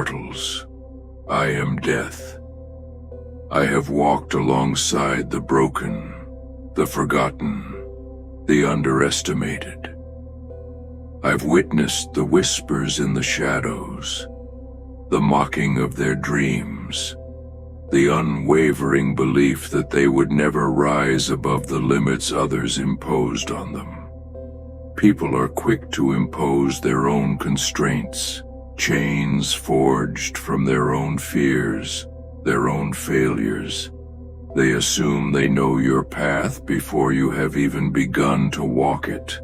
mortals. I am death. I have walked alongside the broken, the forgotten, the underestimated. I've witnessed the whispers in the shadows, the mocking of their dreams, the unwavering belief that they would never rise above the limits others imposed on them. People are quick to impose their own constraints, chains forged from their own fears, their own failures. They assume they know your path before you have even begun to walk it.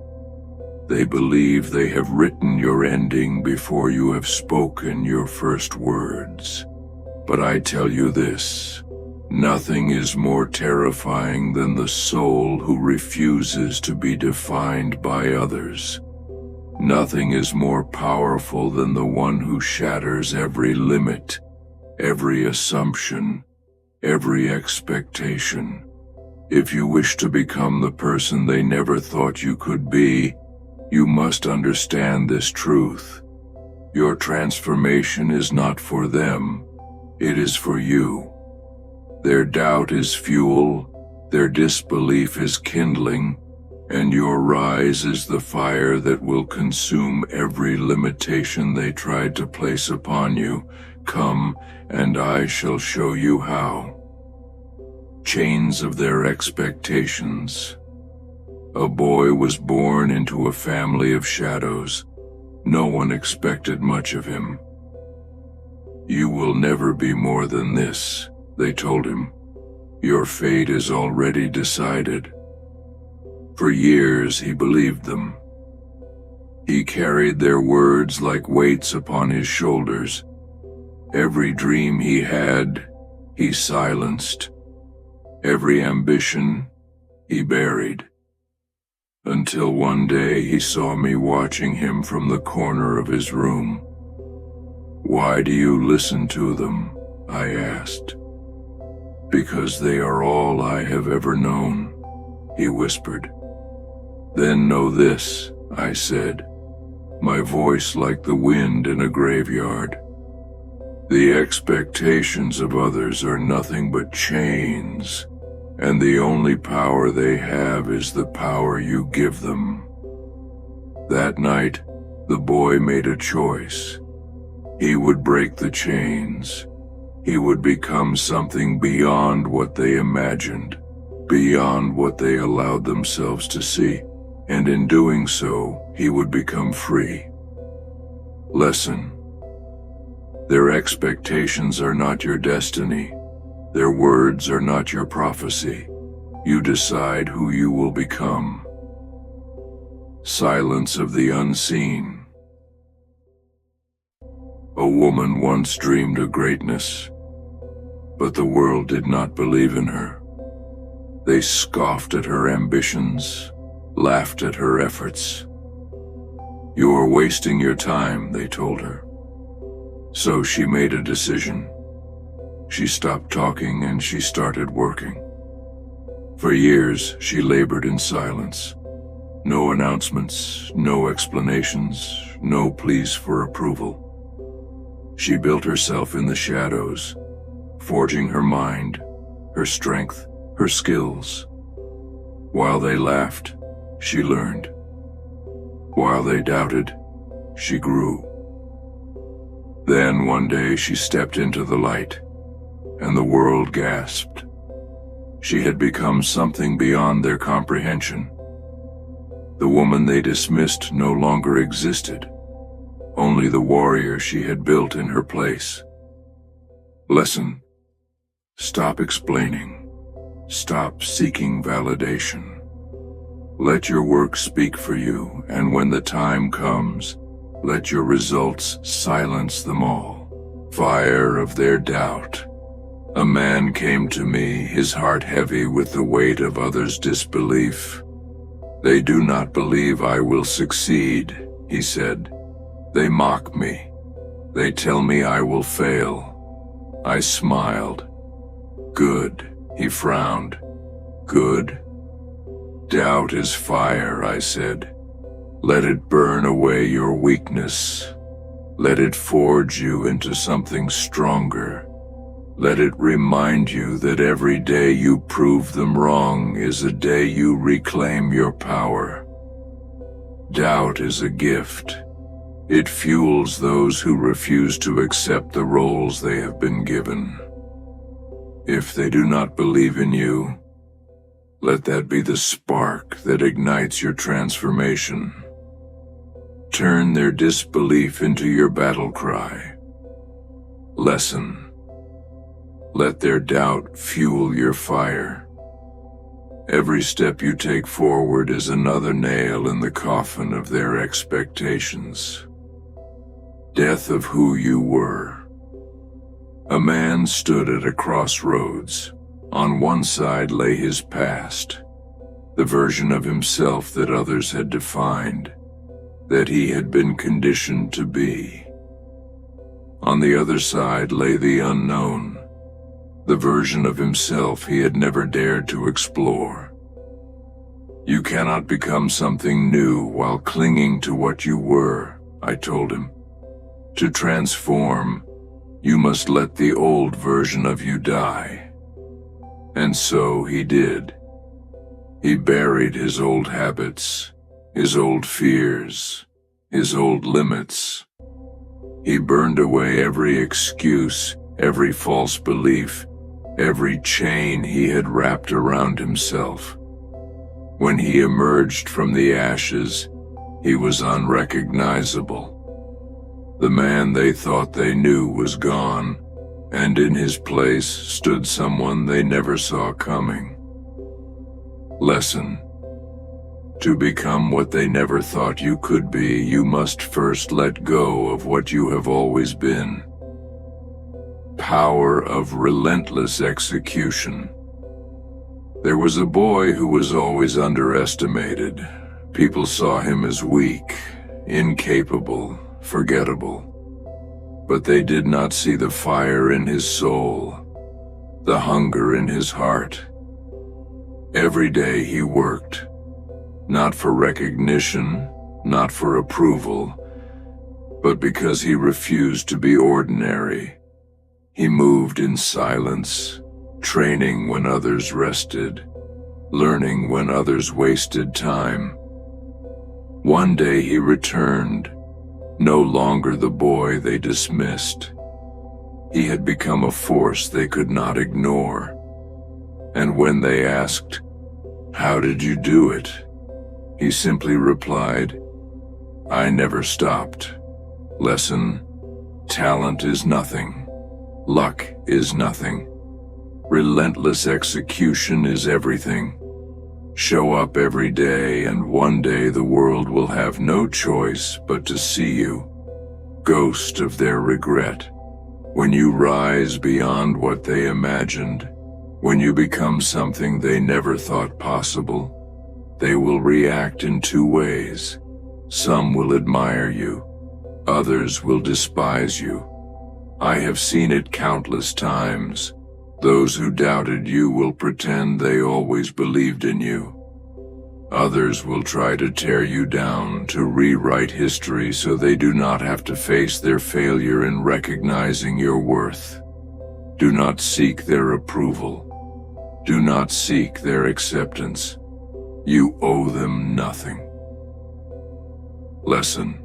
They believe they have written your ending before you have spoken your first words. But I tell you this, nothing is more terrifying than the soul who refuses to be defined by others. Nothing is more powerful than the one who shatters every limit, every assumption, every expectation. If you wish to become the person they never thought you could be, you must understand this truth. Your transformation is not for them, it is for you. Their doubt is fuel, their disbelief is kindling, and your rise is the fire that will consume every limitation they tried to place upon you. Come, and I shall show you how. Chains of their expectations. A boy was born into a family of shadows. No one expected much of him. You will never be more than this, they told him. Your fate is already decided. For years he believed them. He carried their words like weights upon his shoulders. Every dream he had, he silenced. Every ambition, he buried. Until one day he saw me watching him from the corner of his room. "Why do you listen to them?" I asked. "Because they are all I have ever known," he whispered. "Then know this," I said, my voice like the wind in a graveyard. "The expectations of others are nothing but chains, and the only power they have is the power you give them." That night, the boy made a choice. He would break the chains. He would become something beyond what they imagined, beyond what they allowed themselves to see, and in doing so, he would become free. Lesson: their expectations are not your destiny. Their words are not your prophecy. You decide who you will become. Silence of the unseen. A woman once dreamed of greatness, but the world did not believe in her. They scoffed at her ambitions, laughed at her efforts. "You are wasting your time," they told her. So she made a decision. She stopped talking and she started working. For years, she labored in silence. No announcements, no explanations, no pleas for approval. She built herself in the shadows, forging her mind, her strength, her skills. While they laughed, she learned. While they doubted, she grew. Then one day she stepped into the light, and the world gasped. She had become something beyond their comprehension. The woman they dismissed no longer existed, only the warrior she had built in her place. Lesson: stop explaining. Stop seeking validation. Let your work speak for you, and when the time comes, let your results silence them all. Fire of their doubt. A man came to me, his heart heavy with the weight of others' disbelief. "They do not believe I will succeed," he said. "They mock me. They tell me I will fail." I smiled. "Good," he frowned. "Good? Doubt is fire," I said. "Let it burn away your weakness. Let it forge you into something stronger. Let it remind you that every day you prove them wrong is a day you reclaim your power. Doubt is a gift. It fuels those who refuse to accept the roles they have been given. If they do not believe in you, let that be the spark that ignites your transformation. Turn their disbelief into your battle cry. Lesson. Let their doubt fuel your fire. Every step you take forward is another nail in the coffin of their expectations. Death of who you were. A man stood at a crossroads. On one side lay his past, the version of himself that others had defined, that he had been conditioned to be. On the other side lay the unknown, the version of himself he had never dared to explore. You cannot become something new while clinging to what you were, I told him. To transform, you must let the old version of you die. And so he did. He buried his old habits, his old fears, his old limits. He burned away every excuse, every false belief, every chain he had wrapped around himself. When he emerged from the ashes, he was unrecognizable. The man they thought they knew was gone, and in his place stood someone they never saw coming. Lesson. To become what they never thought you could be, you must first let go of what you have always been. Power of relentless execution. There was a boy who was always underestimated. People saw him as weak, incapable, forgettable. But they did not see the fire in his soul, the hunger in his heart. Every day he worked, not for recognition, not for approval, but because he refused to be ordinary. He moved in silence, training when others rested, learning when others wasted time. One day he returned, no longer the boy they dismissed. He had become a force they could not ignore. And when they asked, "How did you do it?" he simply replied, "I never stopped." Lesson. Talent is nothing. Luck is nothing. Relentless execution is everything. Show up every day, and one day the world will have no choice but to see you, ghost of their regret. When you rise beyond what they imagined, when you become something they never thought possible, they will react in two ways. Some will admire you, others will despise you. I have seen it countless times. Those who doubted you will pretend they always believed in you. Others will try to tear you down, to rewrite history so they do not have to face their failure in recognizing your worth. Do not seek their approval. Do not seek their acceptance. You owe them nothing. Lesson.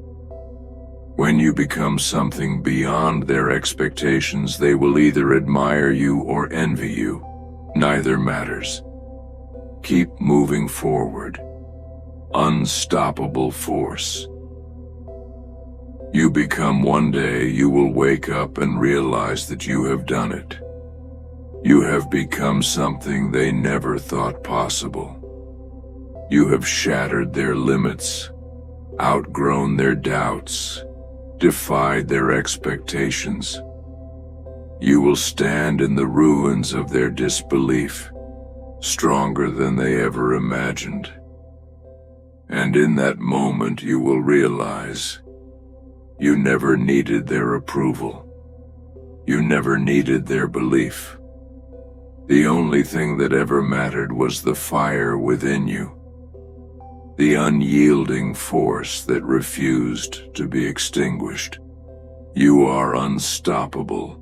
When you become something beyond their expectations, they will either admire you or envy you. Neither matters. Keep moving forward. Unstoppable force. You become one day, you will wake up and realize that you have done it. You have become something they never thought possible. You have shattered their limits, outgrown their doubts, defied their expectations. You will stand in the ruins of their disbelief, stronger than they ever imagined. And in that moment you will realize you never needed their approval. You never needed their belief. The only thing that ever mattered was the fire within you, the unyielding force that refused to be extinguished. You are unstoppable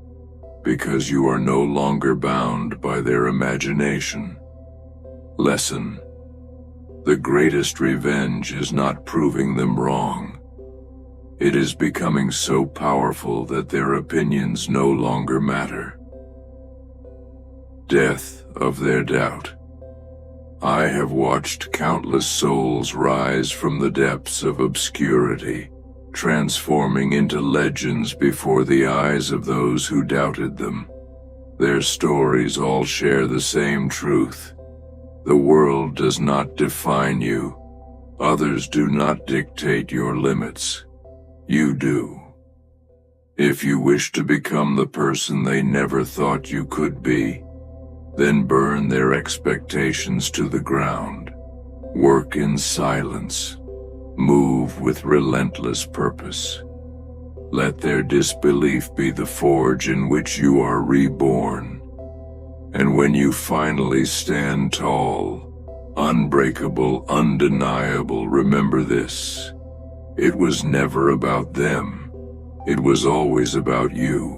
because you are no longer bound by their imagination. Lesson: the greatest revenge is not proving them wrong. It is becoming so powerful that their opinions no longer matter. Death of their doubt. I have watched countless souls rise from the depths of obscurity, transforming into legends before the eyes of those who doubted them. Their stories all share the same truth. The world does not define you. Others do not dictate your limits. You do. If you wish to become the person they never thought you could be, then burn their expectations to the ground. Work in silence. Move with relentless purpose. Let their disbelief be the forge in which you are reborn. And when you finally stand tall, unbreakable, undeniable, remember this: it was never about them. It was always about you.